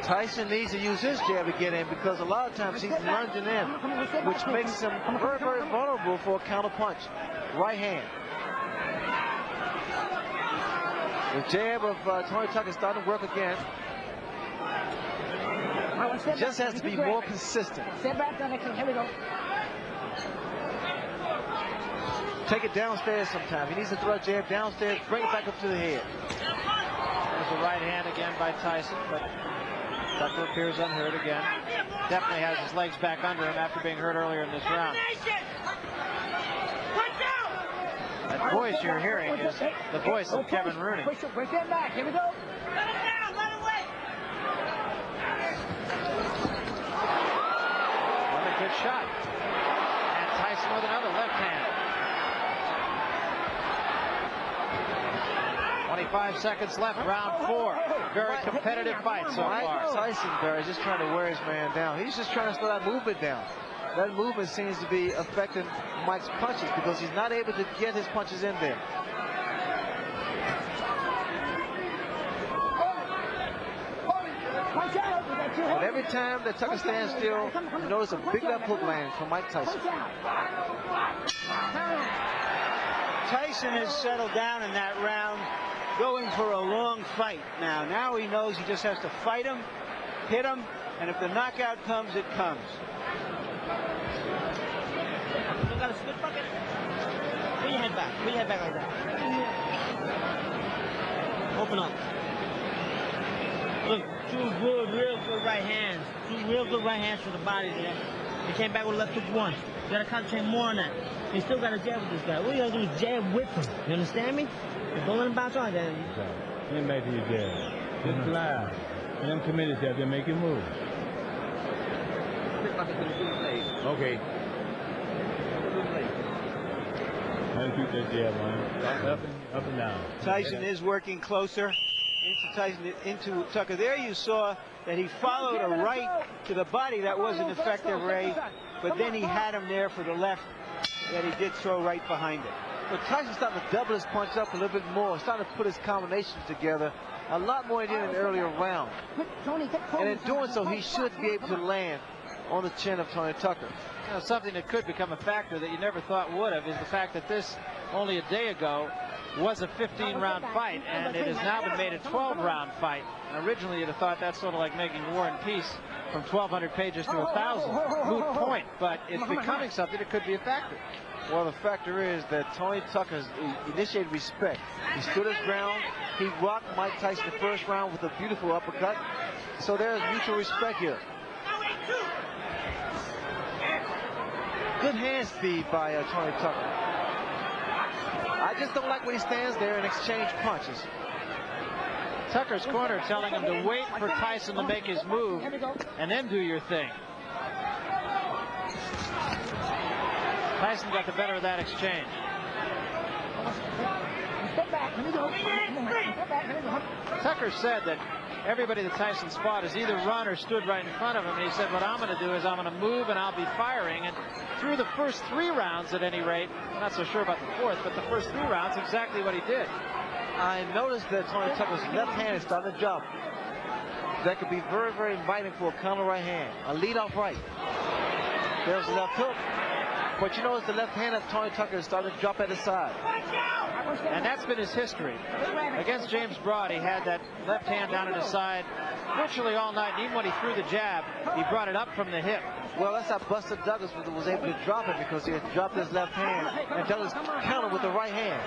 Tyson needs to use his jab to get in because a lot of times he's lunging in, which makes him very, very vulnerable for a counter punch. Right hand. The jab of Tony Tucker is starting to work again. He just has to be more consistent. Step back, here we go. Take it downstairs sometime. He needs to throw a jab downstairs, bring it back up to the head. There's a right hand again by Tyson, but Tucker appears unhurt again. Definitely has his legs back under him after being hurt earlier in this round. That voice you're hearing is the voice of Kevin Rooney. Push it back. Here we go. Let him down. Let him wait. Another good shot. And Tyson with another left hand. 25 seconds left, round 4. Very competitive fight so far. Tyson, Barry, just trying to wear his man down. He's just trying to slow that movement down. That movement seems to be affecting Mike's punches because he's not able to get his punches in there. But every time that Tucker stands still, you notice a big left hook lands from Mike Tyson. Tyson has settled down in that round, going for a long fight now. Now he knows he just has to fight him, hit him, and if the knockout comes, it comes. You got a split bucket? Put your head back. Put your head back like that. Open up. Look, two real good right hands. Two real good right hands for the body there. He came back with a left hook once. You gotta concentrate more on that. You still gotta jab with this guy. What you gotta do is jab with him. You understand me? Don't let him bounce on that. Get back to your jab. Just loud. And them committed that they make it move. Okay. Let's keep that jab on. Up and down. Tyson is working closer into Tucker. There you saw that he followed a right to the body. That wasn't effective, Ray. But then he had him there for the left that he did throw right behind it. But Tyson's starting to double his punch up a little bit more. Starting to put his combinations together a lot more than in an earlier round. And in doing so, he should be able to land on the chin of Tony Tucker. You know, something that could become a factor that you never thought would have is the fact that this, only a day ago, was a 15-round fight, and it has now been made a 12-round fight. And originally, you'd have thought that's sort of like making War and Peace from 1,200 pages to 1,000. Moot point, but it's becoming something that could be a factor. Well, the factor is that Tony Tucker initiated respect. He stood his ground. He rocked Mike Tyson the first round with a beautiful uppercut. So there's mutual respect here. Good hand speed by Tony Tucker. I just don't like when he stands there and exchange punches. Tucker's corner telling him to wait for Tyson to make his move and then do your thing. Tyson got the better of that exchange. Tucker said that everybody that Tyson fought has either run or stood right in front of him. And he said, what I'm going to do is I'm going to move and I'll be firing. And through the first 3 rounds, at any rate, I'm not so sure about the 4th, but the first 3 rounds, exactly what he did. I noticed that Tony Tucker's left hand is starting to jump. That could be very, very inviting for a counter right hand. A lead-off right. There's the left hook. But you notice the left hand of Tony Tucker is starting to drop at his side. And that's been his history. Against James Broad, he had that left hand down at his side virtually all night. And even when he threw the jab, he brought it up from the hip. Well, that's how Buster Douglas was able to drop it, because he had dropped his left hand and Douglas countered with the right hand.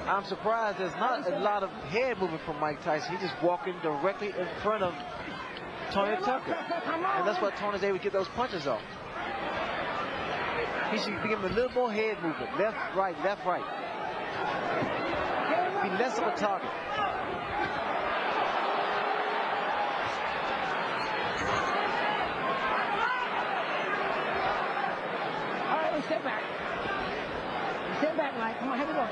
I'm surprised there's not a lot of head movement from Mike Tyson. He's just walking directly in front of Tony Tucker. And that's why Tony's able to get those punches off. He should be giving a little more head movement. Left, right, left, right. Be less of a target. All right, we step back. Step back, Mike. Come on, here we go.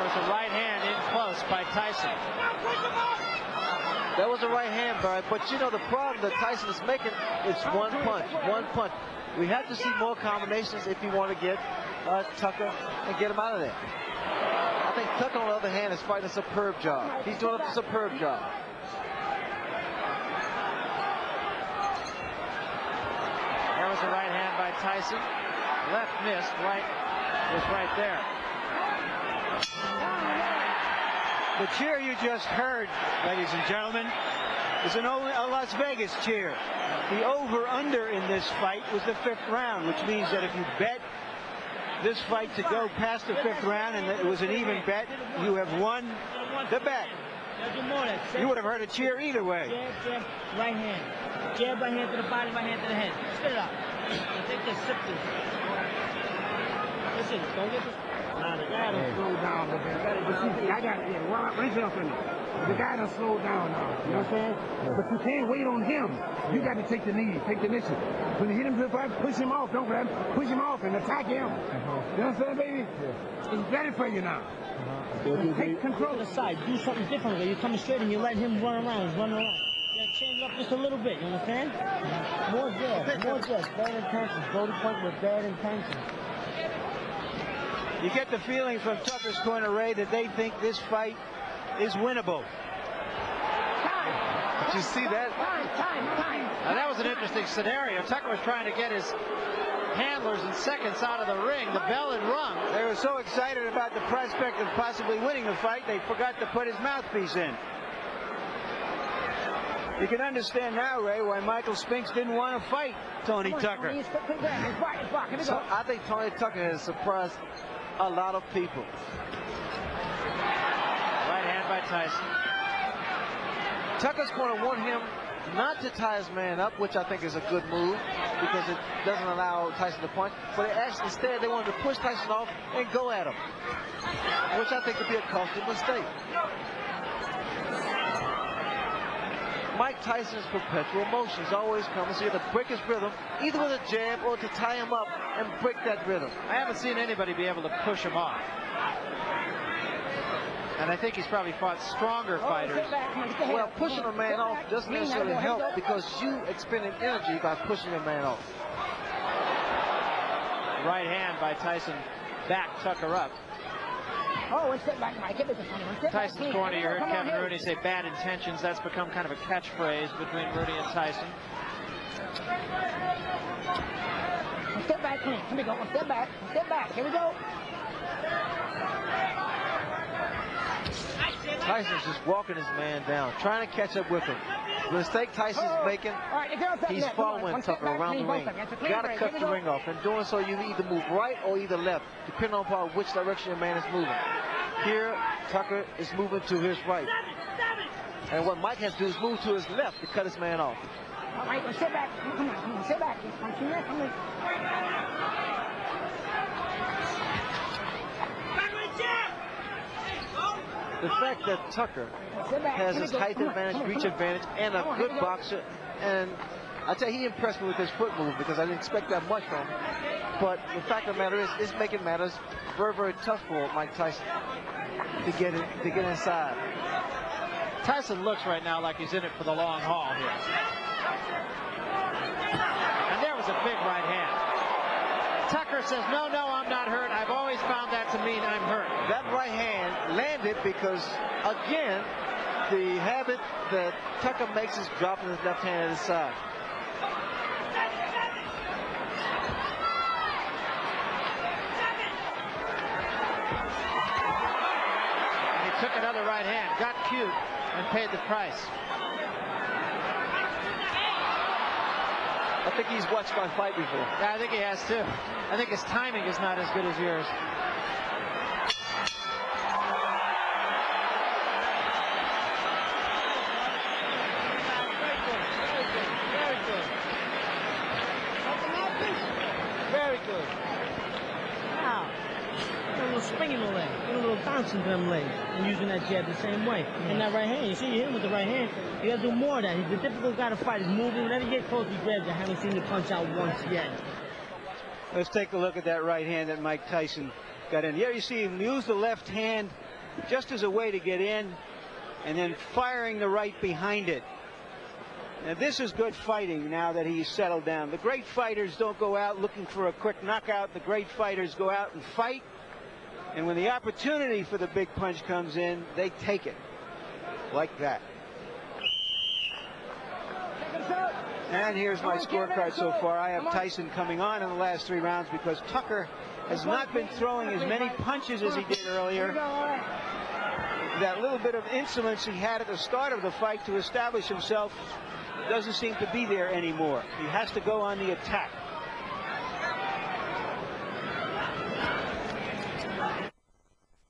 A right hand in close by Tyson. That was a right hand, Barry, but you know the problem that Tyson is making is one punch. We have to see more combinations if you want to get Tucker and get him out of there. I think Tucker, on the other hand, is fighting a superb job. He's doing a superb job. There was a right hand by Tyson. Left missed, right was right there. The cheer you just heard, ladies and gentlemen, is a Las Vegas cheer. The over-under in this fight was the 5th round, which means that if you bet this fight to go past the 5th round and it was an even bet, you have won the bet. You would have heard a cheer either way. Jab, jab, right hand. Jab, right hand to the body, right hand to the head. Spit it out. Take this, sip this. Listen, don't get this. Nah, the guy done slowed down a little bit. I got it. Raise it up for me. The guy done slowed down now. You know what I'm saying? But you can't wait on him. You got to take the knee, take the initiative. When you hit him to the fight, push him off. Don't grab him. Push him off and attack him. You know what I'm saying, baby? He's ready for you now. Take control to the side. Do something different. You're coming straight and you let him run around. He's running around. You gotta change it up just a little bit. You understand? More jabs. More jabs. Bad intentions. Go to point with bad intentions. You get the feeling from Tucker's corner, Ray, that they think this fight is winnable. Did you see that? Time. Now, that was an interesting scenario. Tucker was trying to get his handlers in seconds out of the ring. The bell had rung. They were so excited about the prospect of possibly winning the fight, they forgot to put his mouthpiece in. You can understand now, Ray, why Michael Spinks didn't want to fight Tony Tucker. So I think Tony Tucker has surprised a lot of people. Right hand by Tyson. Tucker's going to want him not to tie his man up, which I think is a good move because it doesn't allow Tyson to punch. But instead, they wanted to push Tyson off and go at him, which I think could be a costly mistake. Mike Tyson's perpetual motions always come, so you have to break his rhythm, either with a jab or to tie him up and break that rhythm. I haven't seen anybody be able to push him off. And I think he's probably fought stronger fighters. Well, pushing a man off doesn't necessarily help because you expending energy by pushing a man off. Right hand by Tyson back Tucker up. Oh, one step back, Mike. Tyson's corner, you heard Kevin Rooney say bad intentions. That's become kind of a catchphrase between Rooney and Tyson. One step back, clean. Here we go. One step back. One step back. Here we go. Tyson's just walking his man down, trying to catch up with him. The mistake Tyson's making, he's following Tucker around the ring. Got to cut the ring off. In doing so, you either move right or either left, depending on which direction your man is moving. Here, Tucker is moving to his right. And what Mike has to do is move to his left to cut his man off. All right, well, sit back. Come on, sit back. Come on. The fact that Tucker has his height advantage, reach advantage, and a good boxer, and I tell you, he impressed me with his foot move because I didn't expect that much from him. But the fact of the matter is, it's making matters very, very tough for Mike Tyson to get inside. Tyson looks right now like he's in it for the long haul here. And there was a big right hand. Tucker says, no, I'm not hurt. I've always found that to mean I'm hurt. That right hand landed because, again, the habit that Tucker makes is dropping his left hand at his side. And he took another right hand, got cute, and paid the price. I think he's watched my fight before. Yeah, I think he has too. I think his timing is not as good as yours. Very good. Wow. Got a little spring in the leg. Got a little bounce into them legs. And using that jab the same way. And that right hand, you see, you hit him with the right hand. You gotta do more of that. He's a difficult guy to fight. He's moving. Whenever you get close, he grabs you. I haven't seen him punch out once yet. Let's take a look at that right hand that Mike Tyson got in. Here you see him use the left hand just as a way to get in and then firing the right behind it. And this is good fighting now that he's settled down. The great fighters don't go out looking for a quick knockout. The great fighters go out and fight. And when the opportunity for the big punch comes in, they take it. Like that. And here's my scorecard so far. I have Tyson coming on in the last 3 rounds because Tucker has not been throwing as many punches as he did earlier. That little bit of insolence he had at the start of the fight to establish himself doesn't seem to be there anymore. He has to go on the attack.